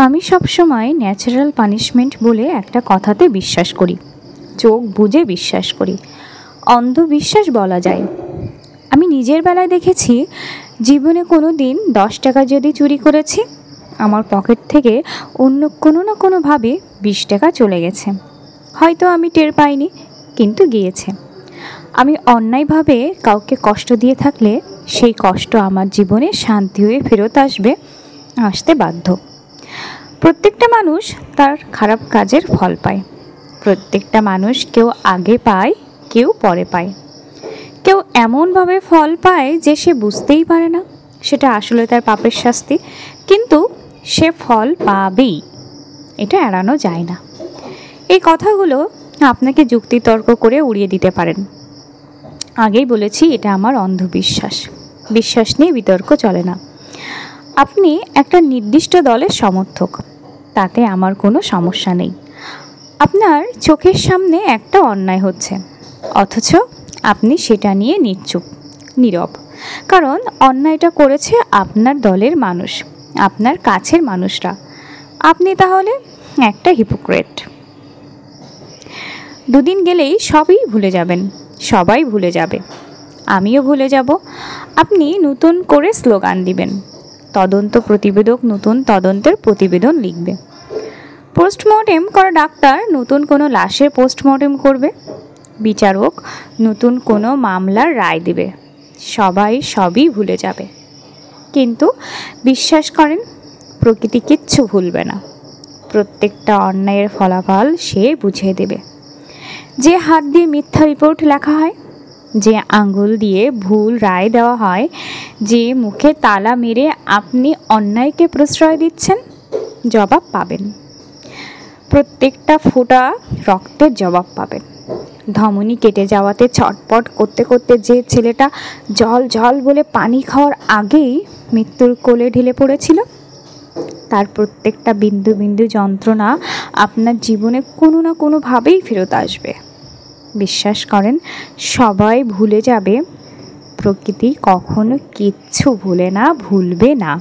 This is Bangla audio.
আমি সবসময় ন্যাচারাল পানিশমেন্ট বলে একটা কথাতে বিশ্বাস করি, চোখ বুজে বিশ্বাস করি, অন্ধবিশ্বাস বলা যায়। আমি নিজের বেলায় দেখেছি, জীবনে কোনো দিন 10 টাকা যদি চুরি করেছি, আমার পকেট থেকে অন্য কোনো না কোনোভাবে 20 টাকা চলে গেছে। হয়তো আমি টের পাইনি, কিন্তু গিয়েছে। আমি অন্যায়ভাবে কাউকে কষ্ট দিয়ে থাকলে সেই কষ্ট আমার জীবনে শান্তি হয়ে ফেরত আসতে বাধ্য। প্রত্যেকটা মানুষ তার খারাপ কাজের ফল পায়। প্রত্যেকটা মানুষ কেউ আগে পায়, কেউ পরে পায়। কেউ এমনভাবে ফল পায় যে সে বুঝতেই পারে না সেটা আসলে তার পাপের শাস্তি, কিন্তু সে ফল পাবেই, এটা এড়ানো যায় না। এই কথাগুলো আপনাকে যুক্তিতর্ক করে উড়িয়ে দিতে পারেন। আগেই বলেছি, এটা আমার অন্ধবিশ্বাস। বিশ্বাস নিয়ে বিতর্ক চলে না। আপনি একটা নির্দিষ্ট দলের সমর্থক, তাতে আমার কোনো সমস্যা নেই। আপনার চোখের সামনে একটা অন্যায় হচ্ছে, অথচ আপনি সেটা নিয়ে নিশ্চুপ, নীরব। কারণ অন্যায়টা করেছে আপনার দলের মানুষ, আপনার কাছের মানুষরা। আপনি তাহলে একটা হিপোক্রেট। দুদিন গেলেই সবই ভুলে যাবেন, সবাই ভুলে যাবে, আমিও ভুলে যাব। আপনি নতুন করে স্লোগান দিবেন, তদন্ত প্রতিবেদক নতুন তদন্তের প্রতিবেদন লিখবে, পোস্টমর্টেম করা ডাক্তার নতুন কোনো লাশের পোস্টমর্টেম করবে, বিচারক নতুন কোনো মামলার রায় দেবে। সবাই সবই ভুলে যাবে, কিন্তু বিশ্বাস করেন, প্রকৃতি কিচ্ছু ভুলবে না। প্রত্যেকটা অন্যায়ের ফলাফল সে বুঝিয়ে দেবে। যে হাত দিয়ে মিথ্যা রিপোর্ট লেখা হয়, যে আঙ্গুল দিয়ে ভুল রায় দেওয়া হয়, যে মুখে তালা মেরে আপনি অন্যায়কে প্রশ্রয় দিচ্ছেন, জবাব পাবেন। প্রত্যেকটা ফোঁটা রক্তের জবাব পাবেন। ধমনী কেটে যাওয়াতে ছটপট করতে করতে যে ছেলেটা জল জল বলে পানি খাওয়ার আগেই মৃত্যুর কোলে ঢলে পড়েছিল, তার প্রত্যেকটা বিন্দু বিন্দু যন্ত্রণা আপনার জীবনে কোনো না কোনোভাবেই ফেরত আসবে। বিশ্বাস করেন, সবাই ভুলে যাবে, প্রকৃতি কখনো কিচ্ছু ভুলে না, ভুলবে না।